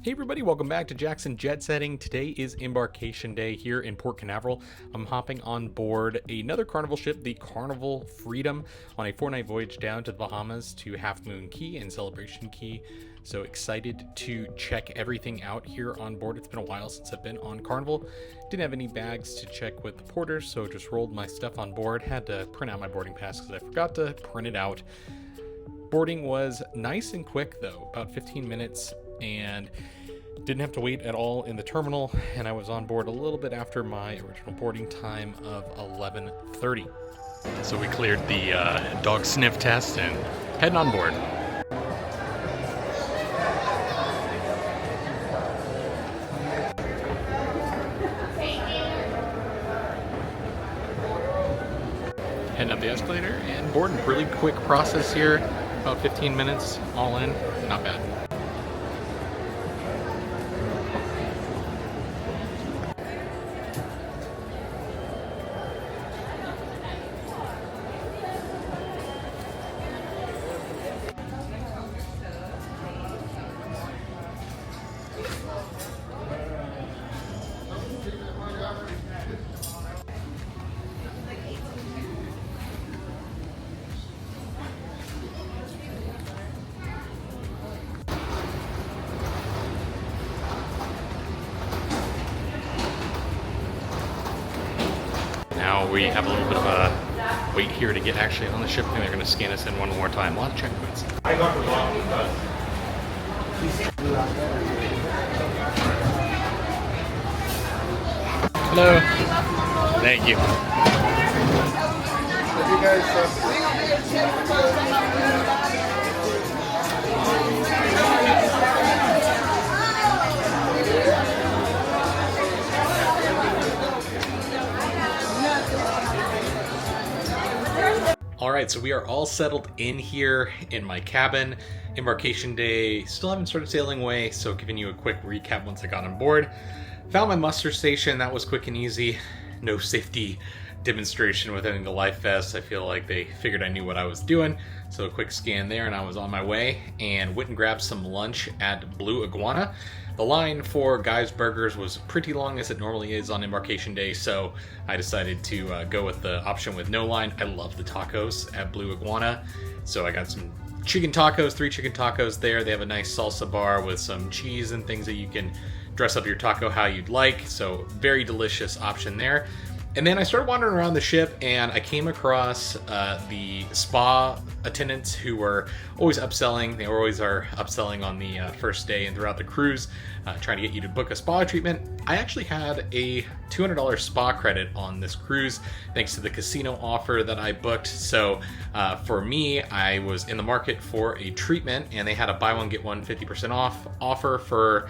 Hey everybody, welcome back to Jackson Jetsetting. Today is Embarkation Day here in Port Canaveral. I'm hopping on board another Carnival ship, the Carnival Freedom, on a 4-night voyage down to the Bahamas to Half Moon Cay and Celebration Cay. So excited to check everything out here on board. It's been a while since I've been on Carnival. Didn't have any bags to check with the porters, so just rolled my stuff on board. Had to print out my boarding pass because I forgot to print it out. Boarding was nice and quick though, about 15 minutes, and didn't have to wait at all in the terminal, and I was on board a little bit after my original boarding time of 11:30. So we cleared the dog sniff test and heading on board. Heading up the escalator and boarding. Really quick process here, about 15 minutes all in, not bad. Now we have a little bit of a wait here to get actually on the ship, and they're going to scan us in one more time. A lot of checkpoints. I got the wrong Hello. Thank you. You guys, All right, so we are all settled in here in my cabin. Embarkation Day, still haven't started sailing away, so giving you a quick recap once I got on board. Found my muster station, that was quick and easy. No safety demonstration with having the life vest. I feel like they figured I knew what I was doing, so a quick scan there and I was on my way, and went and grabbed some lunch at Blue Iguana. The line for Guy's Burgers was pretty long, as it normally is on Embarkation Day, so I decided to go with the option with no line. I love the tacos at Blue Iguana, so I got some chicken tacos, 3 chicken tacos there. They have a nice salsa bar with some cheese and things that you can dress up your taco how you'd like, so very delicious option there. And then I started wandering around the ship, and I came across the spa attendants who were always upselling. They always are upselling on the first day and throughout the cruise, trying to get you to book a spa treatment. I actually had a $200 spa credit on this cruise thanks to the casino offer that I booked. So for me, I was in the market for a treatment, and they had a buy one get one 50% off offer for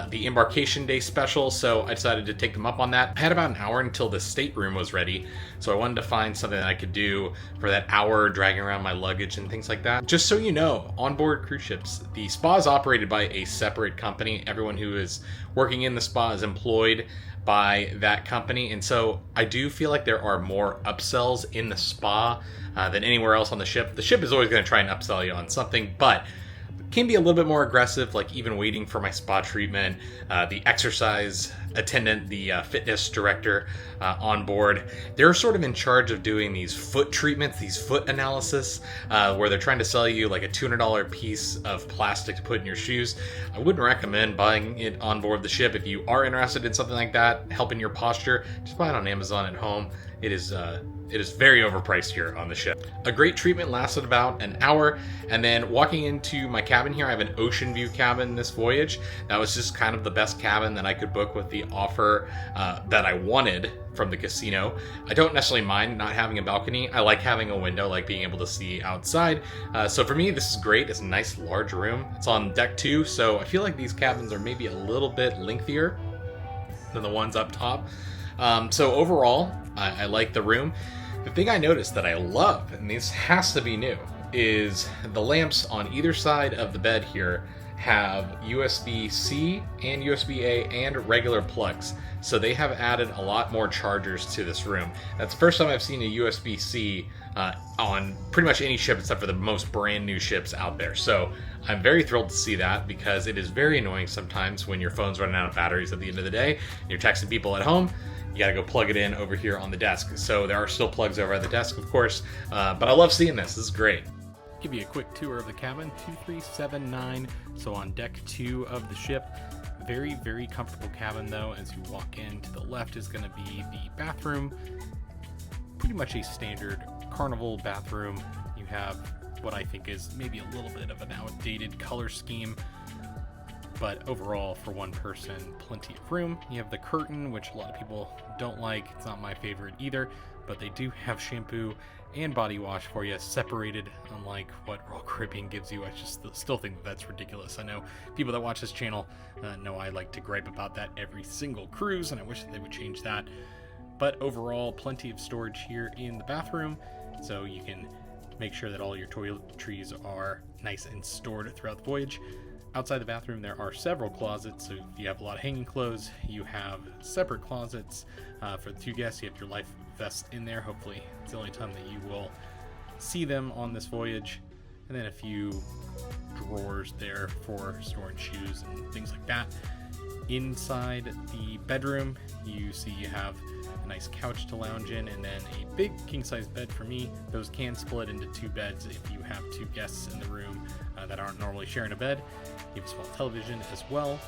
the Embarkation Day special, so I decided to take them up on that. I had about an hour until the stateroom was ready, so I wanted to find something that I could do for that hour, dragging around my luggage and things like that. Just so you know, onboard cruise ships, the spa is operated by a separate company. Everyone who is working in the spa is employed by that company, and so I do feel like there are more upsells in the spa than anywhere else on the ship. The ship is always going to try and upsell you on something, but can be a little bit more aggressive, like even waiting for my spa treatment. The exercise attendant, the fitness director on board, they're sort of in charge of doing these foot treatments, these foot analysis, where they're trying to sell you like a $200 piece of plastic to put in your shoes. I wouldn't recommend buying it on board the ship. If you are interested in something like that, helping your posture, just buy it on Amazon at home. It is very overpriced here on the ship. A great treatment lasted about an hour, and then walking into my cabin here, I have an ocean view cabin this voyage. That was just kind of the best cabin that I could book with the offer that I wanted from the casino. I don't necessarily mind not having a balcony. I like having a window, like being able to see outside. So for me, this is great. It's a nice large room. It's on deck 2, so I feel like these cabins are maybe a little bit lengthier than the ones up top. So overall, I like the room. The thing I noticed that I love, and this has to be new, is the lamps on either side of the bed here have USB-C and USB-A and regular plugs. So they have added a lot more chargers to this room. That's the first time I've seen a USB-C on pretty much any ship except for the most brand new ships out there. So I'm very thrilled to see that, because it is very annoying sometimes when your phone's running out of batteries at the end of the day and you're texting people at home. You gotta go plug it in over here on the desk. So there are still plugs over at the desk, of course, but I love seeing this. This is great. Give you a quick tour of the cabin. 2379, so on deck 2 of the ship. Very, very comfortable cabin though. As you walk in, to the left is going to be the bathroom. Pretty much a standard Carnival bathroom. You have what I think is maybe a little bit of an outdated color scheme, but overall, for one person, plenty of room. You have the curtain, which a lot of people don't like. It's not my favorite either, but they do have shampoo and body wash for you, separated, unlike what Royal Caribbean gives you. I just still think that's ridiculous. I know people that watch this channel know I like to gripe about that every single cruise, and I wish that they would change that. But overall, plenty of storage here in the bathroom, so you can make sure that all your toiletries are nice and stored throughout the voyage. Outside the bathroom, there are several closets, so if you have a lot of hanging clothes, you have separate closets. For the 2 guests, you have your life vest in there. Hopefully, it's the only time that you will see them on this voyage. And then a few drawers there for storing shoes and things like that. Inside the bedroom, you see you have a nice couch to lounge in, and then a big king-size bed for me. Those can split into 2 beds if you have 2 guests in the room that aren't normally sharing a bed. You have a small television as well,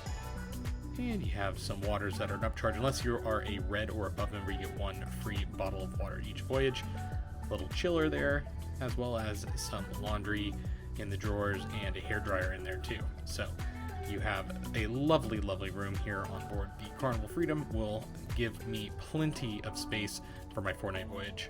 and you have some waters that are an upcharge. Unless you are a red or above member, you get 1 free bottle of water each voyage. A little chiller there, as well as some laundry in the drawers and a hairdryer in there too. So you have a lovely, lovely room here on board the Carnival Freedom. Will give me plenty of space for my 4-night voyage.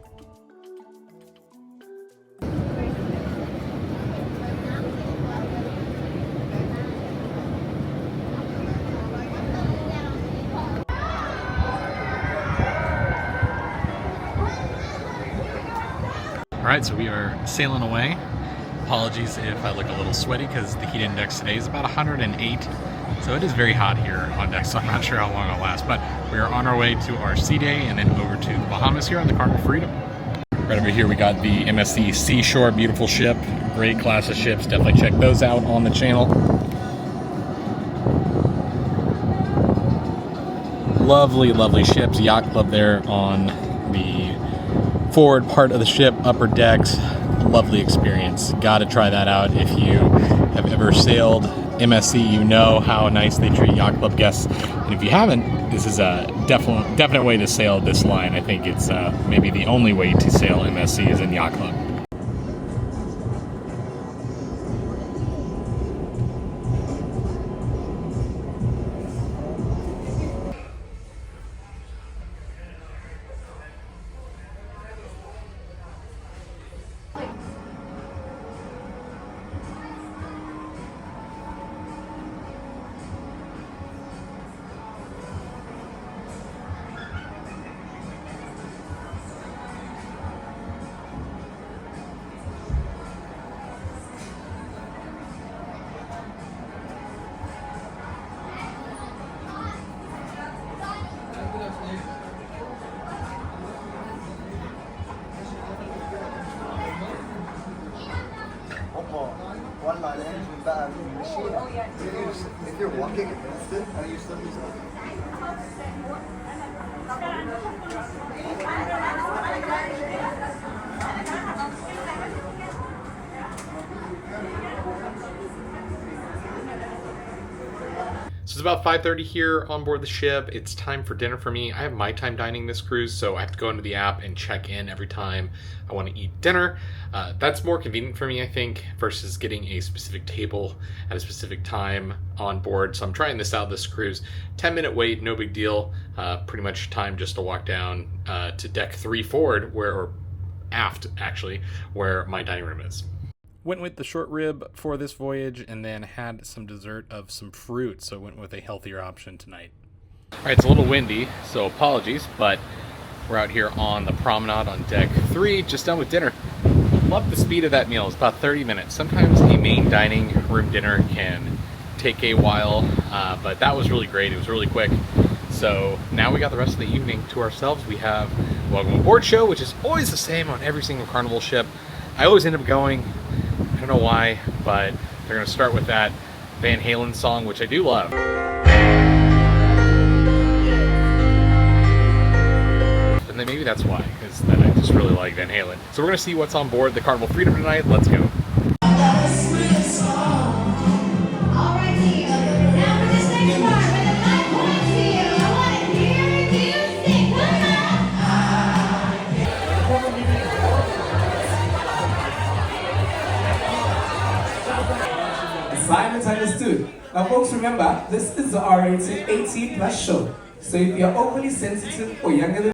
Alright, so we are sailing away. Apologies if I look a little sweaty because the heat index today is about 108. So it is very hot here on deck, so I'm not sure how long it'll last. But we are on our way to our sea day and then over to the Bahamas here on the Carnival Freedom. Right over here we got the MSC Seashore, beautiful ship. Great class of ships, definitely check those out on the channel. Lovely, lovely ships. Yacht club there on the forward part of the ship, upper decks. Lovely experience. Gotta try that out. If you have ever sailed MSC, you know how nice they treat yacht club guests. And if you haven't, this is a definite way to sail this line. I think it's maybe the only way to sail MSC is in yacht club. One line engine bad machine. If you're walking against it, and you still use So it's about 5:30 here on board the ship. It's time for dinner for me. I have my time dining this cruise, so I have to go into the app and check in every time I want to eat dinner. That's more convenient for me, I think, versus getting a specific table at a specific time on board. So I'm trying this out this cruise. 10-minute wait, no big deal. Pretty much time just to walk down to deck 3 forward, or aft actually, where my dining room is. Went with the short rib for this voyage and then had some dessert of some fruit, so went with a healthier option tonight. All right, it's a little windy, so apologies, but we're out here on the promenade on deck 3, just done with dinner. Love the speed of that meal. It's about 30 minutes. Sometimes a main dining room dinner can take a while, but that was really great. It was really quick. So now we got the rest of the evening to ourselves. We have Welcome Aboard show, which is always the same on every single Carnival ship. I always end up going. I don't know why, but they're going to start with that Van Halen song, which I do love. And then maybe that's why, because then I just really like Van Halen. So we're going to see what's on board the Carnival Freedom tonight. Let's go. Assignments understood. Now folks, remember, this is the R18 18+ show. So if you're overly sensitive or younger than